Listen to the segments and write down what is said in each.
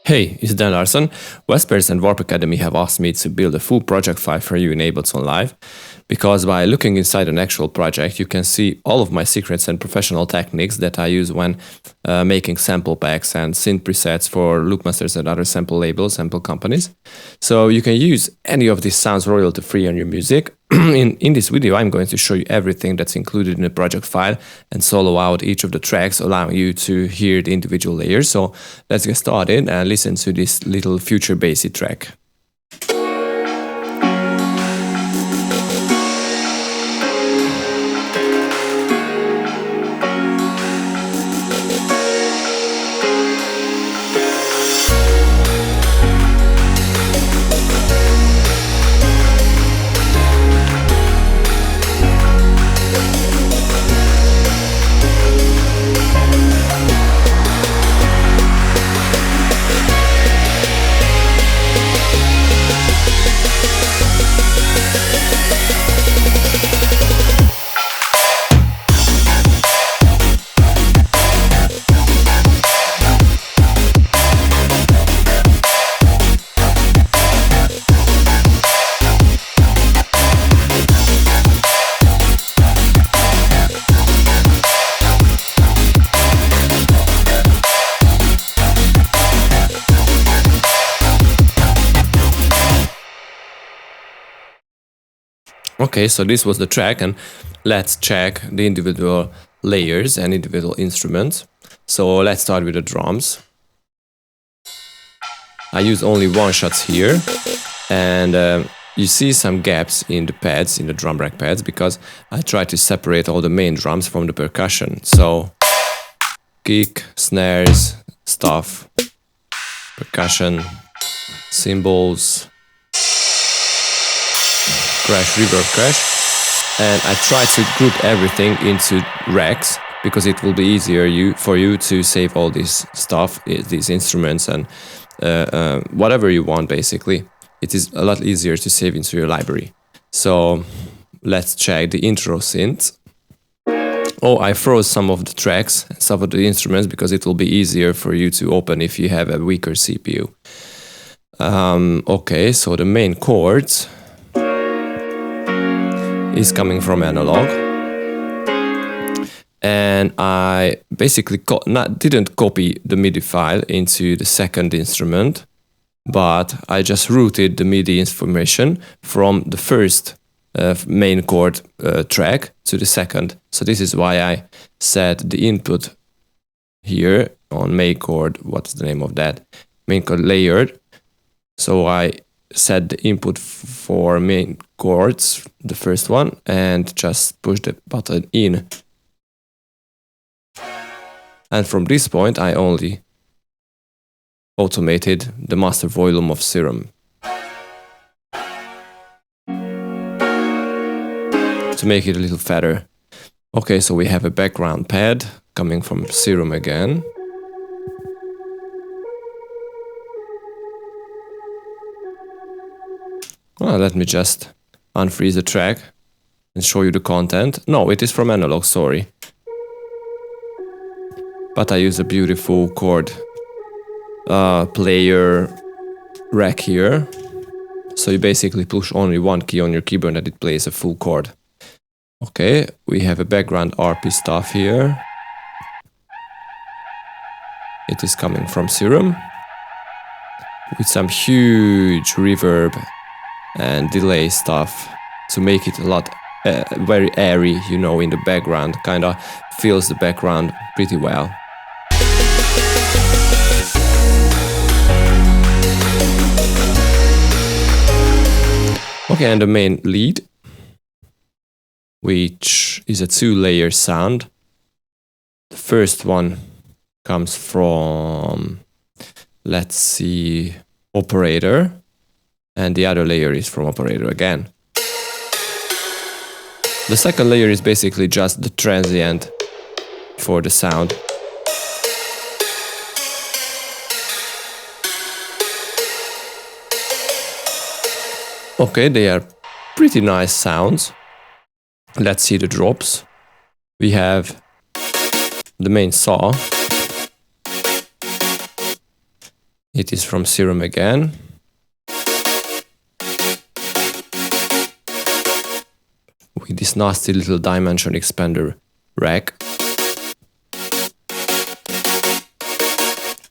Hey, it's Dan Larsson. Vespers and Warp Academy have asked me to build a full project file for you in Ableton Live, because by looking inside an actual project, you can see all of my secrets and professional techniques that I use when making sample packs and synth presets for loopmasters and other sample labels, sample companies. So you can use any of these sounds royalty-free on your music. In this video, I'm going to show you everything that's included in the project file and solo out each of the tracks, allowing you to hear the individual layers. So let's get started and listen to this little future bassy track. Okay, so this was the track, and let's check the individual layers and individual instruments. So let's start with the drums. I use only one shots here, and you see some gaps in the pads, in the drum rack pads, because I try to separate all the main drums from the percussion. So kick, snares, stuff, percussion, cymbals, crash, reverb, crash, and I try to group everything into racks because it will be easier for you to save all this stuff, these instruments, and whatever you want. Basically, it is a lot easier to save into your library. So let's check the intro synth. Oh, I froze some of the tracks, some of the instruments, because it will be easier for you to open if you have a weaker CPU. Okay, so the main chords is coming from analog, and I basically didn't copy the MIDI file into the second instrument, but I just routed the MIDI information from the first main chord track to the second. So this is why I set the input here on main chord, what's the name of that? Main chord layered. So I set the input for main chords, the first one, and just push the button in. And from this point, I only automated the master volume of Serum to make it a little fatter. Okay, so we have a background pad coming from Serum again. Well, let me just unfreeze the track and show you the content. No, it is from analog, sorry. But I use a beautiful chord player rack here. So you basically push only one key on your keyboard and it plays a full chord. Okay, we have a background RP stuff here. It is coming from Serum with some huge reverb and delay stuff to make it a lot very airy, you know, in the background. Kinda fills the background pretty well. Okay, and the main lead, which is a 2-layer sound. The first one comes from, let's see, operator. And the other layer is from operator again. The second layer is basically just the transient for the sound. Okay, they are pretty nice sounds. Let's see the drops. We have the main saw. It is from Serum again. With this nasty little dimension expander rack.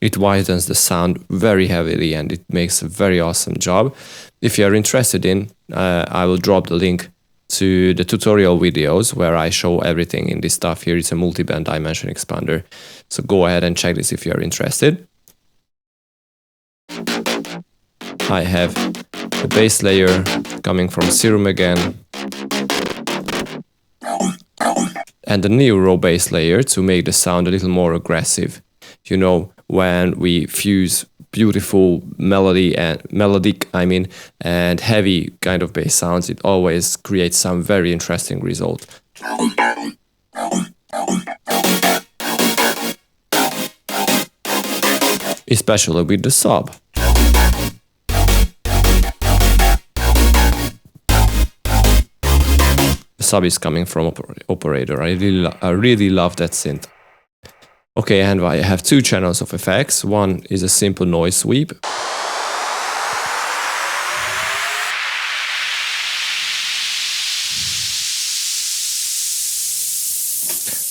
It widens the sound very heavily and it makes a very awesome job. If you are interested in, I will drop the link to the tutorial videos where I show everything in this stuff. Here it's a multi-band dimension expander. So go ahead and check this if you are interested. I have the bass layer coming from Serum again. And the new raw bass layer to make the sound a little more aggressive. You know, when we fuse beautiful melodic and heavy kind of bass sounds, it always creates some very interesting result. Especially with the sub. The sub is coming from operator. I really love that synth. Okay, and I have two channels of effects. One is a simple noise sweep.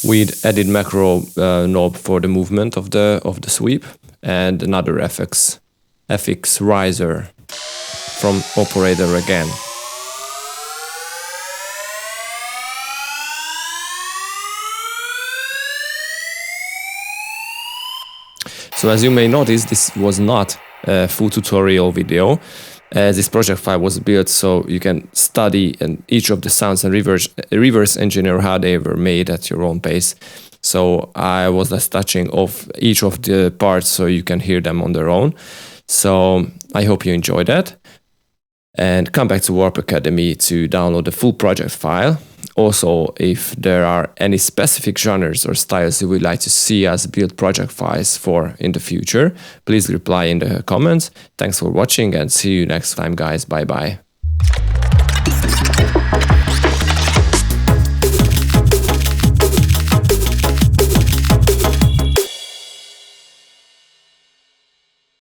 With added macro knob for the movement of the sweep, and another FX riser from operator again. So as you may notice, this was not a full tutorial video. This project file was built so you can study each of the sounds and reverse engineer how they were made at your own pace. So I was just touching off each of the parts so you can hear them on their own. So I hope you enjoyed that. And come back to Warp Academy to download the full project file. Also, if there are any specific genres or styles you would like to see us build project files for in the future, please reply in the comments. Thanks for watching and see you next time, guys. Bye bye.